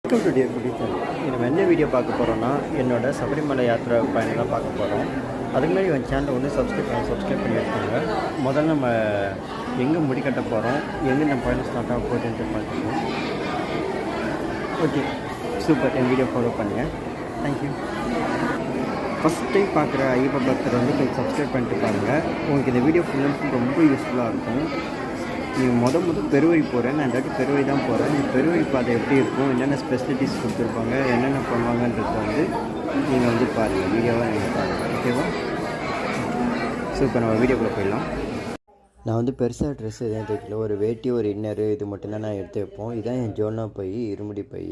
Welcome to dear foodie channel. நம்ம என்ன video பார்க்க போகிறோன்னா என்னோடய சபரிமலை யாத்திரை பயணம் தான் பார்க்க போகிறோம். அதுக்கு முன்னாடி என் சேனலை வந்து சப்ஸ்கிரைப் பண்ணி வச்சுக்கோங்க. முதல்ல நம்ம எங்கே முடிக்கட்ட போகிறோம், எங்கே நம்ம பயணம் ஸ்டார்ட் ஆக போகுதுன்ட்டு பார்த்துக்கோம். ஓகே சூப்பர், என் வீடியோ ஃபாலோ பண்ணுங்கள். தேங்க்யூ. ஃபஸ்ட் டைம் பார்க்குற ஐயப்ப பக்தர் வந்து கொஞ்சம் சப்ஸ்கிரைப் பண்ணிட்டு பாருங்கள். உங்களுக்கு இந்த வீடியோ ஃபுல் அண்ட் ஃபுல் ரொம்ப யூஸ்ஃபுல்லாக இருக்கும். நீங்கள் முதல் பெருவழி போகிறேன், நான் இல்லாட்டி பெருவழி தான் போகிறேன். இந்த பெருவழி பாதை எப்படி இருக்கும், என்னென்ன ஸ்பெசிலிட்டிஸ் கொடுத்துருப்பாங்க, என்னென்ன பண்ணுவாங்கன்றது வந்து நீங்கள் வந்து பாருங்கள், வீடியோவாக நீங்கள் பாருங்கள். ஓகேவா? ஸோ இப்போ நம்ம வீடியோக்குள்ளே போயிடலாம். நான் வந்து பெருசாக ட்ரெஸ் எதுவும் தைக்கல, ஒரு வேட்டி ஒரு இன்னரு இது மட்டும்தான் நான் எடுத்து வைப்போம். இதுதான் என் ஜோல்னா பை, இருமுடி பை.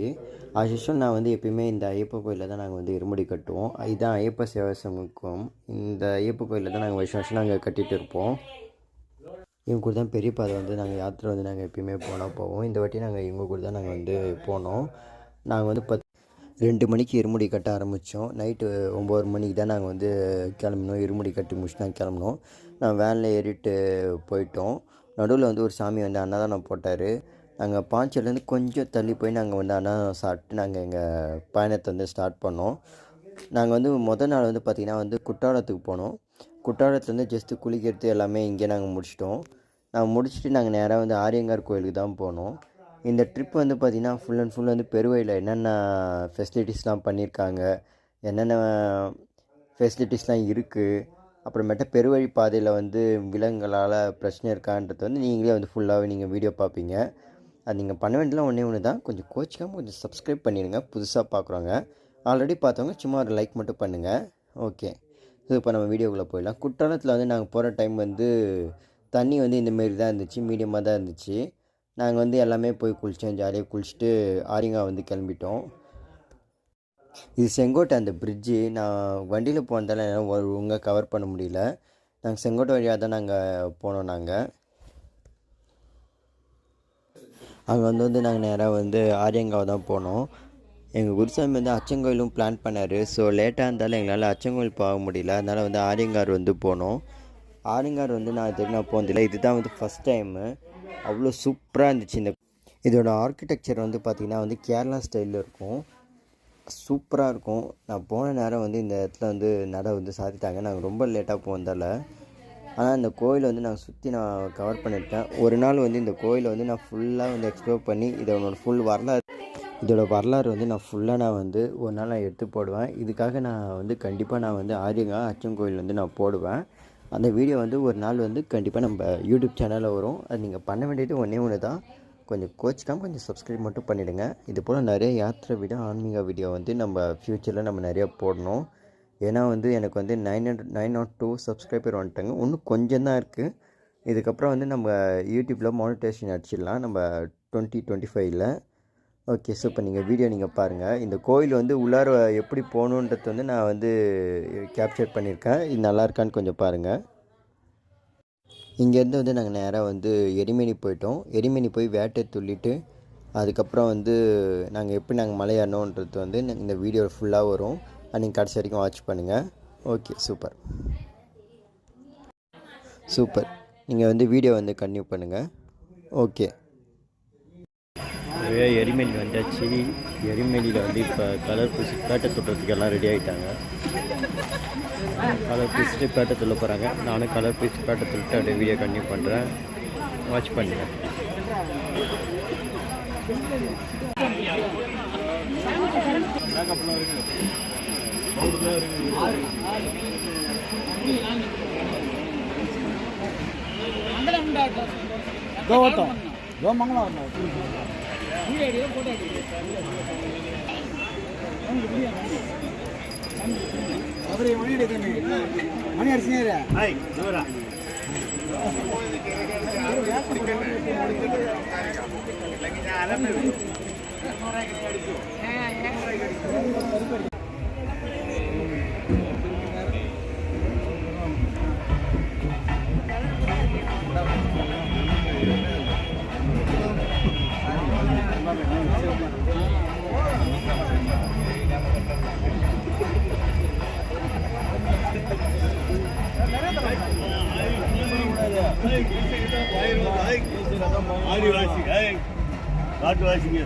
ஆஷிஷம் நான் வந்து எப்பயுமே இந்த ஐயப்ப கோயிலில் தான் நாங்கள் வந்து இருமுடி கட்டுவோம். இதுதான் ஐயப்ப சேவா சங்கம். இந்த ஐயப்ப கோயிலில் தான் நாங்கள் வருஷம் நாங்கள் கட்டிகிட்டு இருப்போம். இவங்க கூட தான் பெரிய பாதை வந்து நாங்கள் யாத்திரை வந்து நாங்கள் எப்பயுமே போவோம். இந்த வாட்டி நாங்கள் இவங்க கூட தான் நாங்கள் வந்து போனோம். நாங்கள் வந்து 2 மணிக்கு இருமுடி கட்ட ஆரம்பித்தோம். நைட்டு 9 மணிக்கு தான் நாங்கள் வந்து கிளம்பினோம். இருமுடி கட்டி முடிச்சு தான் கிளம்பினோம். நான் வேனில் ஏறிட்டு போயிட்டோம். நடுவில் வந்து ஒரு சாமி வந்து அன்னதானம் போட்டார். நாங்கள் பாஞ்சலேருந்து கொஞ்சம் தள்ளி போய் நாங்கள் வந்து அன்னதானம் சாப்பிட்டு நாங்கள் எங்கள் பயணத்தை வந்து ஸ்டார்ட் பண்ணோம். நாங்கள் வந்து முதல் நாள் வந்து பார்த்திங்கன்னா வந்து குற்றாலத்துக்கு போனோம். குற்றாலத்துலேருந்து ஜஸ்ட்டு குளிக்கிறது எல்லாமே இங்கே நாங்கள் முடிச்சிட்டோம். நாங்கள் முடிச்சுட்டு நாங்கள் நேராக வந்து ஆரியங்கார் கோயிலுக்கு தான் போனோம். இந்த ட்ரிப் வந்து பார்த்திங்கன்னா ஃபுல் அண்ட் ஃபுல் வந்து பெருவழியில் என்னென்ன ஃபெசிலிட்டிஸ்லாம் பண்ணியிருக்காங்க, என்னென்ன ஃபெசிலிட்டிஸ்லாம் இருக்குது, அப்புறமேட்ட பெருவழி பாதையில் வந்து விலங்குகளால் பிரச்சனை இருக்கான்றது வந்து நீங்களே வந்து ஃபுல்லாகவே நீங்கள் வீடியோ பார்ப்பீங்க. அது நீங்கள் பண்ண வேண்டியலாம் ஒன்று தான், கொஞ்சம் கோச்சிக்காமல் கொஞ்சம் சப்ஸ்கிரைப் பண்ணிடுங்க. புதுசாக பார்க்குறவங்க, ஆல்ரெடி பார்த்தவங்க சும்மா ஒரு லைக் மட்டும் பண்ணுங்கள். ஓகே, ஸோ இப்போ நம்ம வீடியோக்குள்ளே போயிடலாம். குற்றாலத்தில் வந்து நாங்கள் போகிற டைம் வந்து தண்ணி வந்து இந்தமாரி தான் இருந்துச்சு, மீடியமாக தான் இருந்துச்சு. நாங்கள் வந்து எல்லாமே போய் குளித்தோம், ஜாலியாக குளிச்சுட்டு ஆரியங்கா வந்து கிளம்பிட்டோம். இது செங்கோட்டை அந்த பிரிட்ஜு. நான் வண்டியில் போனதால் என்னால் ஒழுங்காக கவர் பண்ண முடியல. நாங்கள் செங்கோட்டை வழியாக தான் நாங்கள் போனோம். அங்கே வந்து நாங்கள் நேராக வந்து ஆரியங்காவை தான் போனோம். எங்கள் குருசாமி வந்து அச்சங்கோயிலும் பிளான் பண்ணார். ஸோ லேட்டாக இருந்தாலும் எங்களால் அச்சங்கோயில் போக முடியல. அதனால் வந்து ஆரியங்கார் வந்து போனோம். ஆரியங்கார் வந்து நான் போனதில்லை, இதுதான் வந்து ஃபஸ்ட் டைமு. அவ்வளோ சூப்பராக இருந்துச்சு. இதோட ஆர்கிடெக்சர் வந்து பார்த்திங்கன்னா வந்து கேரளா ஸ்டைலில் இருக்கும், சூப்பராக இருக்கும். நான் போன நேரம் வந்து இந்த இடத்துல வந்து நடை வந்து சாத்திட்டாங்க. நாங்கள் ரொம்ப லேட்டாக போனதால். ஆனால் இந்த கோயிலை வந்து நான் சுற்றி நான் கவர் பண்ணிட்டேன். ஒரு நாள் வந்து இந்த கோயிலை வந்து நான் ஃபுல்லாக வந்து எக்ஸ்ப்ளோர் பண்ணி இதோட வரலாறு வந்து நான் ஃபுல்லாக வந்து ஒரு நாள் நான் எடுத்து போடுவேன். இதுக்காக நான் வந்து கண்டிப்பாக நான் வந்து ஆரியங்கா அச்சங்கோயில் வந்து நான் போடுவேன். அந்த வீடியோ வந்து ஒரு நாள் வந்து கண்டிப்பாக நம்ம யூடியூப் சேனலில் வரும். அது நீங்கள் பண்ண வேண்டியது ஒன்று தான், கொஞ்சம் கோச்சிக்காமல் கொஞ்சம் சப்ஸ்கிரைப் மட்டும் பண்ணிவிடுங்க. இது போல் நிறைய யாத்திரை வீடியோ, ஆன்மீக வீடியோ வந்து நம்ம ஃப்யூச்சரில் நம்ம நிறையா போடணும். ஏன்னா வந்து எனக்கு வந்து 902 சப்ஸ்கிரைபர் வந்துட்டாங்க. இன்னும் கொஞ்சம் தான் இருக்குது. இதுக்கப்புறம் வந்து நம்ம யூடியூப்பில் மானிட்டேஷன் அடிச்சிடலாம் நம்ம 2025. ஓகே, ஸோ இப்போ நீங்கள் வீடியோ நீங்கள் பாருங்கள். இந்த கோயில் வந்து உள்ளார எப்படி போகணுன்றது வந்து நான் வந்து கேப்சர் பண்ணியிருக்கேன். இது நல்லா இருக்கான்னு கொஞ்சம் பாருங்கள். இங்கேருந்து வந்து நாங்கள் நேராக வந்து எரிமேனி போயிட்டோம். எரிமேனி போய் வேட்டை துள்ளிட்டு அதுக்கப்புறம் வந்து நாங்கள் எப்படி நாங்கள் மலை ஏறணுன்றது வந்து இந்த வீடியோ ஃபுல்லாக வரும். நீங்கள் கடைசி வரைக்கும் வாட்ச் பண்ணுங்கள். Okay, super. நீங்கள் வந்து வீடியோ வந்து கன்டினியூ பண்ணுங்கள். ஓகே, எரிமேலி வந்தாச்சு. எரிமேலியில் வந்து இப்போ கலர் பூசி பேட்டை தொட்டுறதுக்கு எல்லாம் ரெடி ஆகிட்டாங்க. கலர் பூசிட்டு பேட்டை துள்ள போகிறாங்க. நானும் கலர் பூசி பேட்டை துள்ளிட்டு அப்படியே வீடியோ கன்டினியூ பண்ணுறேன். வாட்ச் பண்ணுங்கள். மணி அடிச்சுனே ஆதிவாசி காட்டுவாசிங்க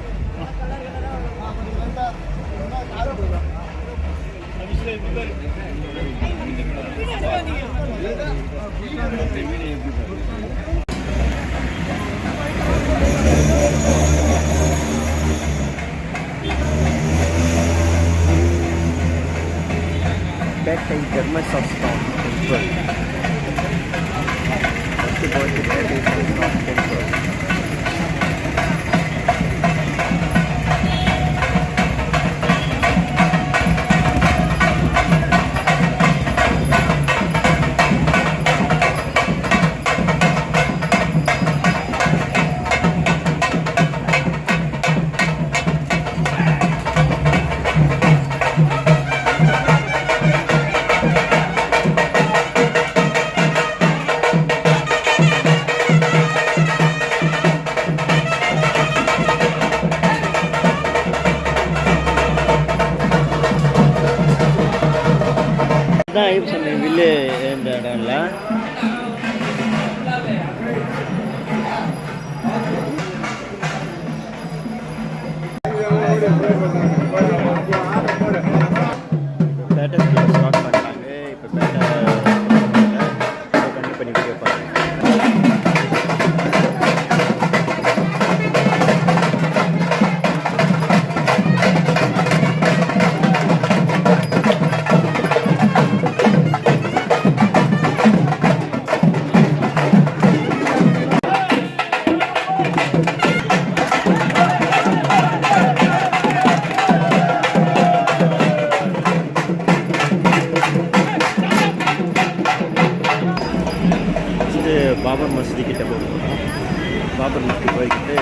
பேட்டை தர்மசாஸ்திரம் டெம்பிள். ஃபஸ்ட்டு போயிட்டு பேட்டை சாஸ்திரம் டெம்பிள். தான் ஐயப்ப சாமி வில்லு இந்த இடம்ல. பேட்டை ஸ்டார்ட் பண்ணிட்டாங்க. இப்போ பேட்டை கண்டிப்பாக பண்ணி வீடியோ பாருங்க. பாபர் மசூதி கிட்ட போகணும். பாபர் மசூதி போய்கிட்டு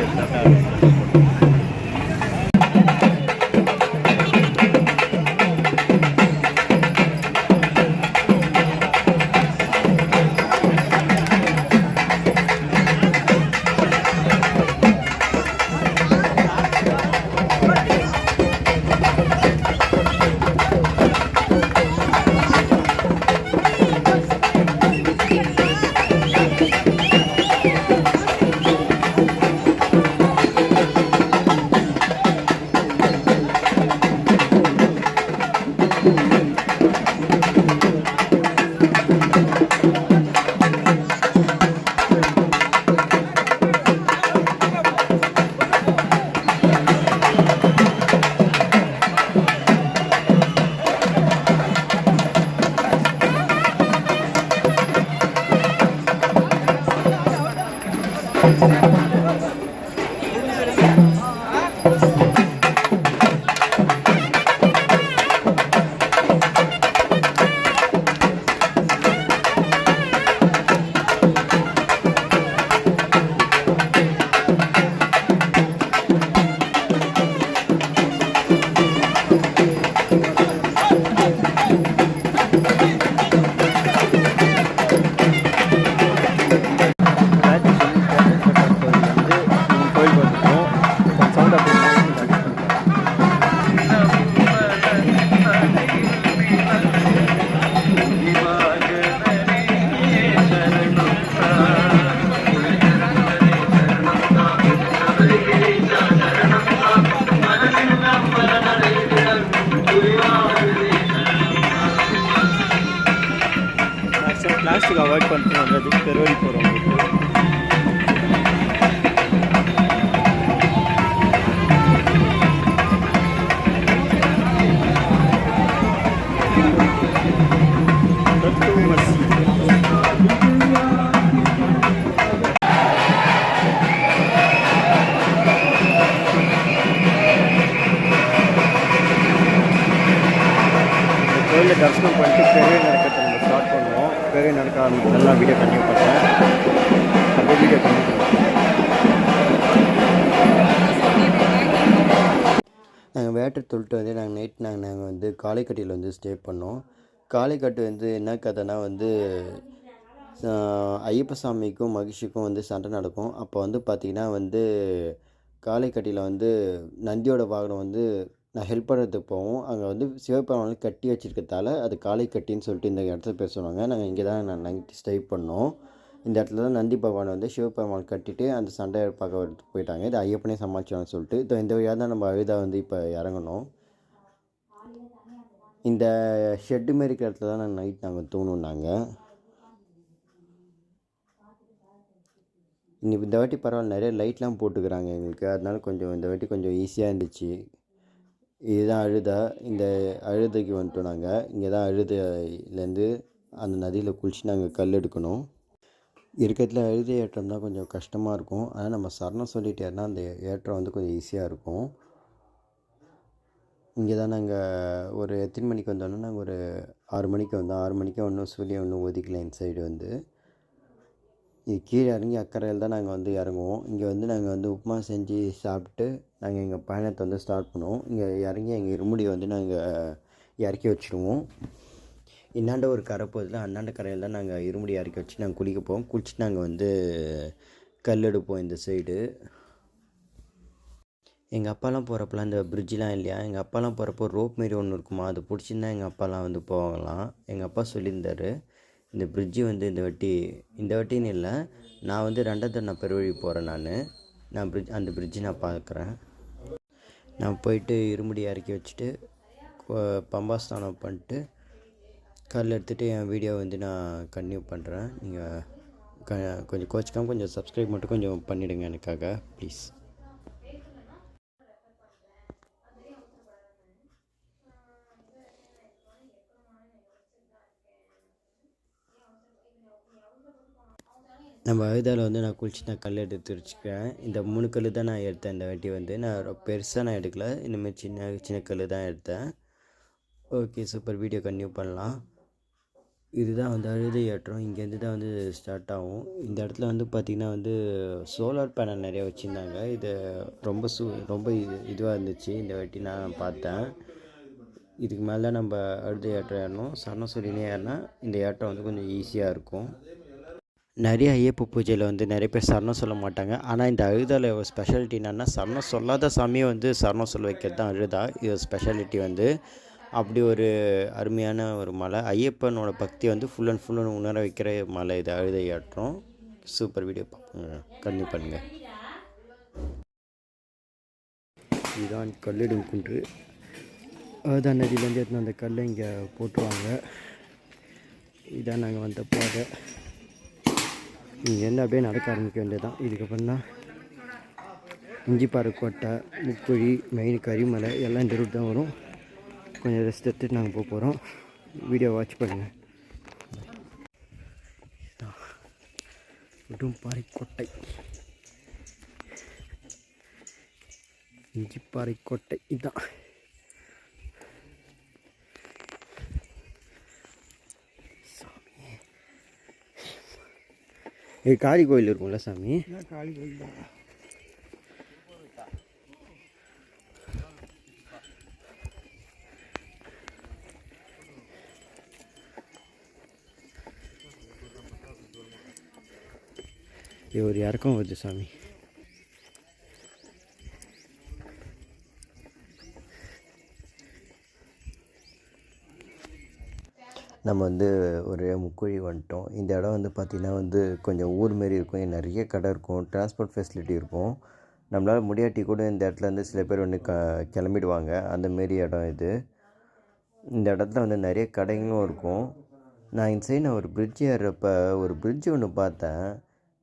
பிளாஸ்டிக் அவாய்ட் பண்ணிட்டு வந்ததுக்கு பெருவழி போகிறோம். கோயிலில் தரிசனம் பண்ணிட்டு பெரிய நடக்கத்தை நம்ம ஸ்டார்ட் பண்ணுவோம். பெரிய நடக்க ஆரம்பிச்சதெல்லாம் வீடியோ கண்டினியூ பண்ணுறேன். அப்படியே வீடியோ கண்டினியூ பண்ணுறேன். நாங்கள் வேட்டர் தொழிட்டு வந்து நாங்கள் வந்து காளைக்கட்டியில் வந்து ஸ்டே பண்ணோம். காளைக்கட்டு வந்து என்ன கதைனா வந்து ஐயப்ப சாமிக்கும் மகிஷிக்கும் வந்து சண்டை நடக்கும். அப்போ வந்து பார்த்திங்கன்னா வந்து காளைக்கட்டியில் வந்து நந்தியோட வாகனம் வந்து நான் ஹெல்ப் பண்ணுறதுக்கு போவோம். அங்கே வந்து சிவபெருமான் கட்டி வச்சுருக்கிறதால அது காளைக்கட்டின்னு சொல்லிட்டு இந்த இடத்துல பேர் சொன்னாங்க. நாங்கள் இங்கே தான் நைட்டு ஸ்டே பண்ணோம். இந்த இடத்துல தான் நந்தி பகவான் வந்து சிவபெருமான் கட்டிட்டு அந்த சண்டை பார்க்க போயிட்டாங்க. இது ஐயப்பனே சமாளிச்சான்னு சொல்லிட்டு இந்த வழியாக தான் நம்ம அழுதா வந்து இப்போ இறங்கணும். இந்த ஷெட்டு மாரி இருக்கிற இடத்துல தான் நாங்கள் தூணுன்னாங்க. இந்த வாட்டி பரவாயில்ல, நிறைய லைட்லாம் போட்டுக்கிறாங்க எங்களுக்கு. அதனால கொஞ்சம் இந்த வாட்டி கொஞ்சம் ஈஸியாக இருந்துச்சு. இதுதான் அழுதா. இந்த அழுதைக்கு வந்துட்டோம் நாங்கள். இங்கே தான் அழுதையிலேருந்து அந்த நதியில் குளிச்சு நாங்கள் கல் எடுக்கணும். இருக்கிறதுல அழுதை ஏற்றம் தான் கொஞ்சம் கஷ்டமாக இருக்கும். ஆனால் நம்ம சரணம் சொல்லிட்டேன்னா அந்த ஏற்றம் வந்து கொஞ்சம் ஈஸியாக இருக்கும். இங்கே தான் நாங்கள் ஒரு எத்தனை மணிக்கு வந்தோன்னா நாங்கள் ஒரு 6 மணிக்கு வந்தோம். 6 மணிக்கு ஒன்றும் சூரியன் ஒன்றும் ஒதுக்கல இந்த சைடு வந்து. இது கீழே இறங்கி அக்கறையில் தான் நாங்கள் வந்து இறங்குவோம். இங்கே வந்து நாங்கள் வந்து உப்புமா செஞ்சு சாப்பிட்டு நாங்கள் எங்கள் பயணத்தை வந்து ஸ்டார்ட் பண்ணுவோம். இங்கே இறங்கி எங்கள் இருமுடியை வந்து நாங்கள் இறக்கி வச்சுடுவோம். இன்னாண்ட ஒரு கரை போதில் அந்தாண்ட கரையில் தான் நாங்கள் இருமுடி இறக்கி வச்சு நாங்கள் குளிக்க போவோம். குளிச்சுட்டு நாங்கள் வந்து கல் எடுப்போம் இந்த சைடு. எங்கள் அப்பாலாம் போகிறப்பெல்லாம் இந்த பிரிட்ஜெலாம் இல்லையா, எங்கள் அப்பாலாம் போகிறப்போ ரோப் மாரி ஒன்று இருக்குமா, அது பிடிச்சிருந்தா எங்கள் அப்பாலாம் வந்து போகலாம். எங்கள் அப்பா சொல்லியிருந்தார் இந்த பிரிட்ஜு வந்து இந்த வாட்டின்னு இல்லை, நான் வந்து 2வது நான் பெருவழி போகிறேன். நான் அந்த பிரிட்ஜு நான் பார்க்குறேன். நான் போயிட்டு இருமுடி இறக்கி வச்சுட்டு பம்பா ஸ்நானம் பண்ணிட்டு கல் எடுத்துகிட்டு என் வீடியோ வந்து நான் கன்டினியூ பண்ணுறேன். நீங்கள் கொஞ்சம் கோச்சிக்காமல் கொஞ்சம் சப்ஸ்கிரைப் மட்டும் கொஞ்சம் பண்ணிவிடுங்க எனக்காக ப்ளீஸ். நம்ம அழுதாவில் வந்து நான் குளிச்சு நான் கல் எடுத்து வச்சுக்கிறேன். இந்த 3 கல் தான் நான் எடுத்தேன் இந்த வாட்டி வந்து. நான் பெருசாக நான் எடுக்கல, இனிமேல் சின்ன சின்ன கல் தான் எடுத்தேன். Okay, super. வீடியோ கன்டினியூ பண்ணலாம். இதுதான் வந்து அழுதை ஏற்றம். இங்கேருந்து தான் வந்து ஸ்டார்ட் ஆகும். இந்த இடத்துல வந்து பார்த்திங்கன்னா வந்து சோலார் பேனல் நிறைய வச்சுருந்தாங்க. இது ரொம்ப இதுவாக இருந்துச்சு இந்த வாட்டி நான் பார்த்தேன். இதுக்கு மேலே நம்ம அழுதை ஏற்றம் ஏறணும். சரணம் சொல்லினே ஏறினா இந்த ஏற்றம் வந்து கொஞ்சம் ஈஸியாக இருக்கும். நிறைய ஐயப்ப பூஜையில் வந்து நிறைய பேர் சரணம் சொல்ல மாட்டாங்க. ஆனால் இந்த அழுதாவில் ஒரு ஸ்பெஷாலிட்டி என்னென்னா, சரணம் சொல்லாத சாமியை வந்து சரணம் சொல்ல வைக்கிறது தான் அழுதா. இது ஸ்பெஷாலிட்டி வந்து அப்படி ஒரு அருமையான ஒரு மலை. ஐயப்பனோட பக்தி வந்து ஃபுல் அண்ட் ஃபுல் உணர வைக்கிற மலை இது அழுதை ஏற்றம். சூப்பர். வீடியோ பார்ப்போங்க, கன்டினியூ பண்ணுங்கள். இதுதான் கல்லிடும் குன்று. அதுதான் நதியிலேருந்து எடுத்து அந்த கல்லை இங்கே போட்டுருவாங்க. இதான் நாங்கள் வந்த பாதை. இங்கேருந்து அப்படியே நடக்க ஆரம்பிக்க வேண்டியதான். இதுக்கப்புறம் தான் இஞ்சிப்பாறை கோட்டை, முக்குழி, மெயின் கரிமலை எல்லாம் இந்த ரூட் தான் வரும். கொஞ்சம் ரெஸ்ட் எடுத்துட்டு நாங்கள் போக போகிறோம். வீடியோ வாட்ச் பண்ணுங்கள். உடும்பாறை கோட்டை, இஞ்சிப்பாறை கோட்டை இதுதான். இது காளி கோயில் இருக்கும்ல சாமி? காளி கோயில் தான். இது ஒரு இறக்கம் வருது சாமி. நம்ம வந்து ஒரு முக்குழி வந்துட்டோம். இந்த இடம் வந்து பார்த்திங்கன்னா வந்து கொஞ்சம் ஊர் மாரி இருக்கும். நிறைய கடை இருக்கும், டிரான்ஸ்போர்ட் ஃபெசிலிட்டி இருக்கும். நம்மளால் முடியாட்டி கூட இந்த இடத்துல வந்து சில பேர் வந்து கிளம்பிடுவாங்க. அந்தமாரி இடம் இது. இந்த இடத்துல வந்து நிறைய கடைகளும் இருக்கும். நான் இந்த சைடு ஒரு பிரிட்ஜ் ஏறுறப்ப ஒரு பிரிட்ஜ் ஒன்று பார்த்தேன்.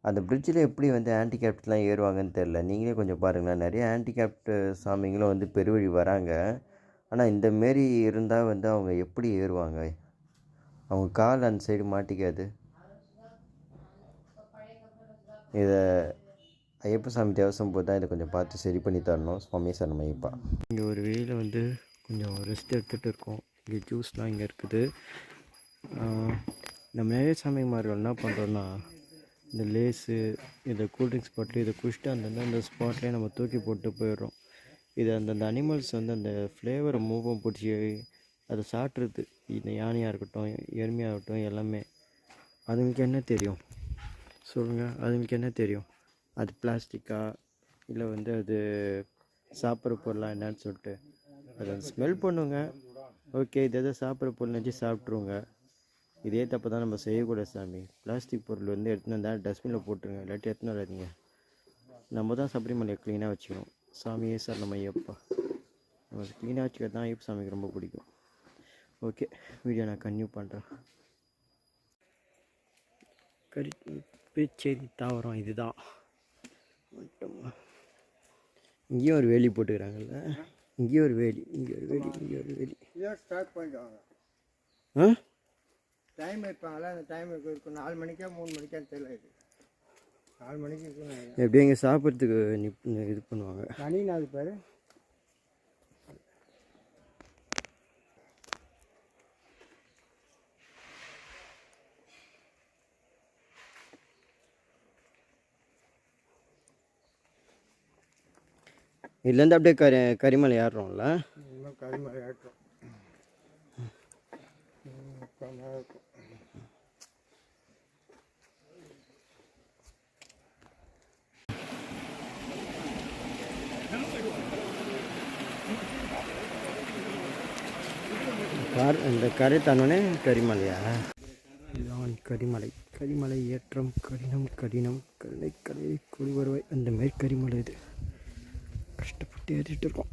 அந்த பிரிட்ஜில் எப்படி வந்து ஹேண்டிகேப்ட்லாம் ஏறுவாங்கன்னு தெரில. நீங்களே கொஞ்சம் பாருங்களேன். நிறைய ஹேண்டிகேப்டு சாமிங்களும் வந்து பெருவழி வராங்க. ஆனால் இந்தமாரி இருந்தால் வந்து அவங்க எப்படி ஏறுவாங்க? அவங்க கால் அந்த சைடு மாட்டிக்காது. இதை ஐயப்ப சாமி தேவசம் போது தான் இதை கொஞ்சம் பார்த்து சரி பண்ணி தரணும். சுவாமி சரணம் ஐயப்பா. இங்கே ஒரு வெயில வந்து கொஞ்சம் ரெஸ்ட் எடுத்துகிட்டு இருக்கோம். இங்கே ஜூஸ்லாம் இங்கே இருக்குது. நம்ம நிறைய சாமிமார்கள் என்ன பண்ணுறோன்னா, இந்த லேஸு, இந்த கூல்ட்ரிங்க்ஸ் பாட்டில் இதை குடிச்சிட்டு அந்த ஸ்பாட்லேயே நம்ம தூக்கி போட்டு போயிடுறோம். இது அந்தந்த அனிமல்ஸ் வந்து அந்த ஃப்ளேவரை மூவம் பிடிச்சி அதை சாப்பிட்றது. இந்த யானையாக இருக்கட்டும், எருமையாக இருக்கட்டும், எல்லாமே. அதுங்களுக்கு என்ன தெரியும் சொல்லுங்கள்? அதுங்களுக்கு என்ன தெரியும்? அது பிளாஸ்டிக்கா இல்லை வந்து அது சாப்பிட்ற பொருளாக என்னன்னு சொல்லிட்டு அதை ஸ்மெல் பண்ணுங்க. ஓகே, இது எதை சாப்பிட்ற பொருள் நினச்சி சாப்பிட்ருவோங்க. இதே தப்பு தான் நம்ம செய்யக்கூடாது சாமி. பிளாஸ்டிக் பொருள் வந்து எடுத்துன்னு வந்தால் டஸ்ட்பினில் போட்டுருங்க, இல்லாட்டி எடுத்துன்னு வராதிங்க. நம்ம தான் சபரிமலையை க்ளீனாக வச்சுக்கணும். சாமியே சார் நம்ம ஐயப்பா, நம்ம க்ளீனாக வச்சுக்கிறது தான் ஐயப்ப சாமிக்கு ரொம்ப பிடிக்கும். ஓகே, வீடியோ நான் கன்டினியூ பண்ணுறேன். பேச்சேரி தாவரம் இதுதான். இங்கேயும் ஒரு வேலி போட்டுக்கிறாங்கல்ல, இங்கேயும் ஒரு வேலி, இங்கே ஒரு வேலி, இங்கே ஒரு வேலி. ஸ்டார்ட் பண்ணிடுவாங்க. டைம் வைப்பாங்களா, அந்த டைம் இருக்கும். 4 மணிக்கா 3 மணிக்கான்னு தெரியல. இது 4 மணிக்கு இருக்கும். எப்படி இங்கே சாப்பிட்றதுக்கு இது பண்ணுவாங்க. மணி நாள் பேர் இதுலேருந்து அப்படியே கரிமலை ஏறுறோம்ல. இன்னும் கரிமலை ஏற்றோம். இருக்கும். இந்த கரை தானே கரிமலையா? இதுதான் கரிமலை. கரிமலை ஏற்றம் கடினம் கடினம் கருணை கரை கொடி வருவாய். அந்த மாரி கரிமலை இது. கஷ்டப்பட்டு ஏறிட்டு இருக்கோம்.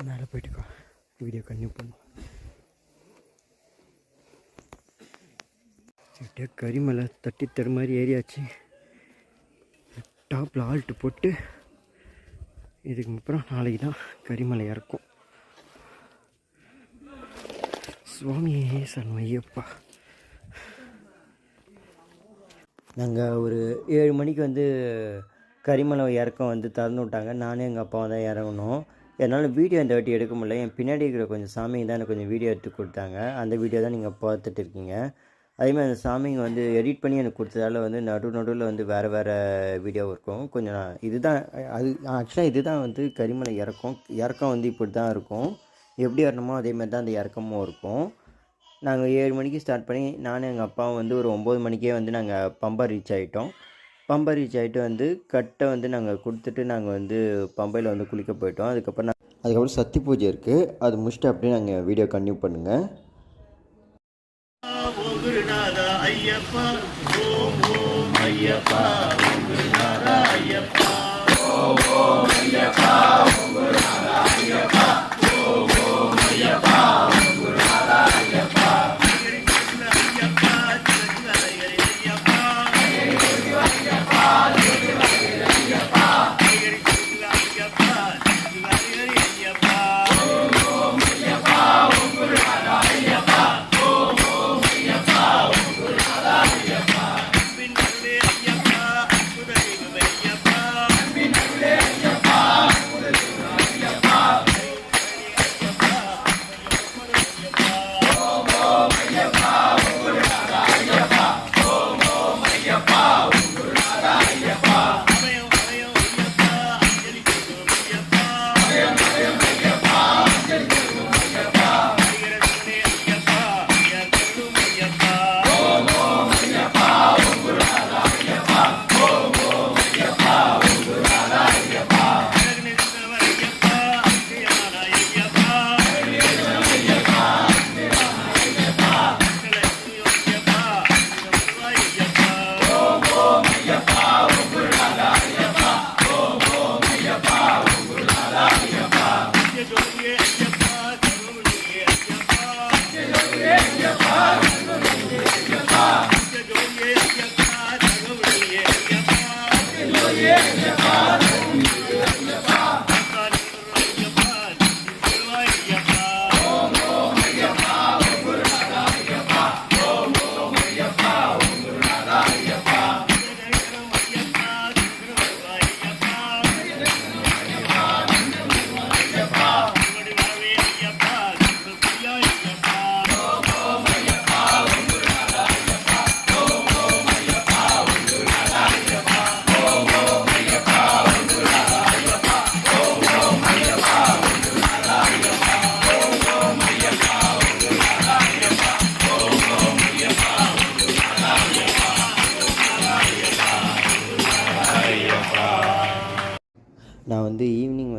மேலே போயிட்டுக்கோ, வீடியோ கன்டினியூ பண்ணும். சரியா கரிமலை தட்டி தரு மாதிரி ஏறியாச்சு. டாப்பில் ஆல்ட்டு போட்டு இதுக்கு அப்புறம் நாளைக்கு தான் கரிமலை இறக்கும். சுவாமியே சரணம் ஐயப்பா. நாங்கள் ஒரு 7 மணிக்கு வந்து கரிமலை இறக்கம் வந்து திறந்து விட்டாங்க. நானும் எங்கள் அப்பாவும் தான் இறங்கணும். என்னால் வீடியோ இந்த வாட்டி எடுக்க முடியல. என் பின்னாடி இருக்கிற கொஞ்சம் சாமிங்க தான் எனக்கு கொஞ்சம் வீடியோ எடுத்து கொடுத்தாங்க. அந்த வீடியோ தான் நீங்கள் பார்த்துட்டு இருக்கீங்க. அதேமாதிரி அந்த சாமிங்க வந்து எடிட் பண்ணி எனக்கு கொடுத்ததால வந்து நடுவில் வந்து வேறு வீடியோ இருக்கும். கொஞ்சம் இதுதான் அது ஆக்சுவலாக இதுதான் வந்து கரிமலை இறக்கம் வந்து இப்படி தான் இருக்கும். எப்படி ஏறணுமோ அதேமாதிரி தான் அந்த இறக்கமும் இருக்கும். நாங்கள் 7 மணிக்கு ஸ்டார்ட் பண்ணி நானும் எங்கள் அப்பாவும் வந்து ஒரு 9 மணிக்கே வந்து நாங்கள் பம்பை ரீச் ஆகிட்டோம். பம்பை ரீச் ஆகிட்டு வந்து கட்டை வந்து நாங்கள் கொடுத்துட்டு நாங்கள் வந்து பம்பையில் வந்து குளிக்க போயிட்டோம். அதுக்கப்புறம் சக்தி பூஜை இருக்குது. அது முடிச்சுட்டு அப்படியே நாங்கள் வீடியோ கன்டினியூ பண்ணுங்கள். குருநாதா ஐயப்பா ஓம் ஓம் ஐயப்பா குருநாதா ஐயப்பா ஓம் ஓம் ஐயப்பா குருநாதா ஐயப்பா ஓம் ஓம் ஐயப்பா குருநாதா ஐயப்பா கிருஷ்ண ஐயப்பா கிருஷ்ண ஐயப்பா கிருஷ்ண ஐயப்பா கிருஷ்ண ஐயப்பா கிருஷ்ண ஐயப்பா கிருஷ்ண ஐயப்பா ஓம் ஓம் ஐயப்பா குருநாதா ஐயப்பா ஓம் ஓம் ஐயப்பா குருநாதா ஐயப்பா பின்னல்லே ஐயப்பா குருதேவ ஐயப்பா பின்னல்லே ஐயப்பா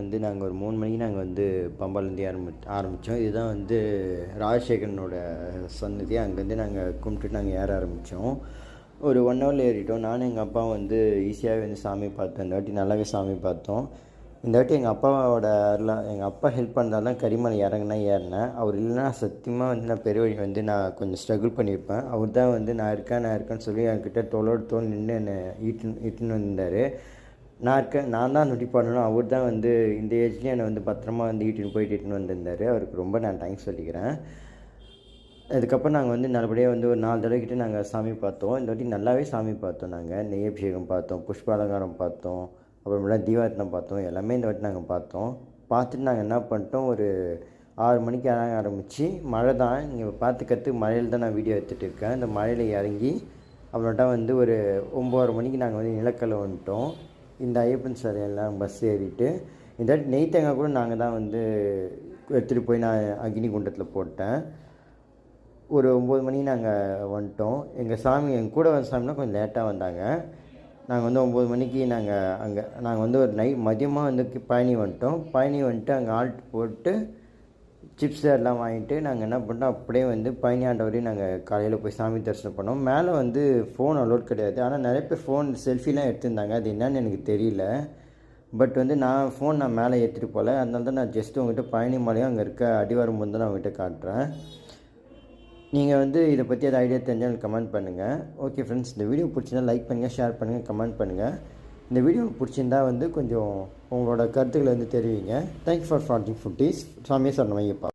வந்து நாங்கள் ஒரு 3 மணிக்கு நாங்கள் வந்து பம்பாலேருந்து ஆரம்பித்தோம். இதுதான் வந்து ராஜசேகரனோட சன்னதி. அங்கேருந்து நாங்கள் கும்பிட்டுட்டு நாங்கள் ஏற ஆரம்பித்தோம். ஒரு 1 ஹவரில் ஏறிட்டோம். நானும் எங்கள் அப்பா வந்து ஈஸியாகவே வந்து சாமி பார்த்தோம். இந்த வாட்டி நல்லாவே சாமி பார்த்தோம். இந்த வாட்டி எங்கள் அப்பா ஹெல்ப் பண்ணதால் தான் கரிமலை ஏறினேன். அவர் இல்லைன்னா சத்தியமாக வந்து நான் பெரிய வழி வந்து நான் கொஞ்சம் ஸ்ட்ரகிள் பண்ணியிருப்பேன். அவர் தான் வந்து நான் இருக்கேன்னு சொல்லி என்கிட்ட தோள் நின்று என்னை இட்டுன்னு வந்தார். நான் தான் நொட்டி பண்ணணும். அவர் தான் வந்து இந்த ஏஜ்லேயும் என்னை வந்து பத்திரமா வந்து இட்டுன்னு வந்திருந்தார். அவருக்கு ரொம்ப நான் தேங்க்ஸ் சொல்லிக்கிறேன். அதுக்கப்புறம் நாங்கள் வந்து நல்லபடியாக வந்து ஒரு 4 தடவை கிட்டே நாங்கள் சாமி பார்த்தோம். இந்த வாட்டி நல்லாவே சாமி பார்த்தோம். நாங்கள் நெய்யபிஷேகம் பார்த்தோம், புஷ்ப அலங்காரம் பார்த்தோம், அப்புறமேலாம் தீபாரத்தனம் பார்த்தோம். எல்லாமே இந்த வாட்டி நாங்கள் பார்த்தோம். பார்த்துட்டு நாங்கள் என்ன பண்ணிட்டோம், ஒரு 6 மணிக்கு ஆரம்பித்து மழை தான். நீங்கள் பார்த்துக்கிறதுக்கு மழையில் தான் நான் வீடியோ எடுத்துகிட்டு இருக்கேன். இந்த மழையில் இறங்கி அப்புறமேட்டா வந்து ஒரு 9:30 மணிக்கு நாங்கள் வந்து நிலக்கல்ல வந்துட்டோம். இந்த ஐயப்பன் சிலையெல்லாம் பஸ் ஏறிட்டு இந்த வாட்டி நெய் தேங்காய் கூட நாங்கள் தான் வந்து எடுத்துகிட்டு போய் நான் அக்னி குண்டத்தில் போட்டேன். ஒரு 9 மணிக்கு நாங்கள் வந்துட்டோம். எங்கள் கூட வந்த சாமினா கொஞ்சம் லேட்டாக வந்தாங்க. நாங்கள் வந்து 9 மணிக்கு நாங்கள் வந்து ஒரு மதியமாக வந்து பழனி வந்துட்டு அங்கே ஆல்ட் போட்டு சிப்ஸ் எல்லாம் வாங்கிட்டு நாங்கள் என்ன பண்ணிட்டோம், அப்படியே வந்து பழனி ஆண்டவரையும் நாங்கள் காலையில் போய் சாமி தரிசனம் பண்ணோம். மேலே வந்து ஃபோன் அலோட் கிடையாது. ஆனால் நிறைய பேர் செல்ஃபிலாம் எடுத்திருந்தாங்க. அது என்னன்னு எனக்கு தெரியல. பட் வந்து நான் மேலே ஏற்றிட்டு போகல. அதனால தான் நான் ஜஸ்ட்டு உங்கள்கிட்ட பழனி மலையும் அங்கே இருக்க அடிவாரம் வந்து நான் உங்கள்கிட்ட காட்டுறேன். நீங்கள் வந்து இதை பற்றி ஏதாவது ஐடியா தெரிஞ்சால் எனக்கு கமெண்ட் பண்ணுங்கள். ஓகே ஃப்ரெண்ட்ஸ், இந்த வீடியோ பிடிச்சிருந்தா லைக் பண்ணுங்கள், ஷேர் பண்ணுங்கள், கமெண்ட் பண்ணுங்கள். இந்த வீடியோ பிடிச்சிருந்தா வந்து கொஞ்சம் உங்களோட கருத்துக்களை வந்து தெரிவிங்க. தேங்க்ஸ் ஃபார் வாட்சிங் ஃபுட்டீஸ். சாமியே சரணம் ஐயப்பா.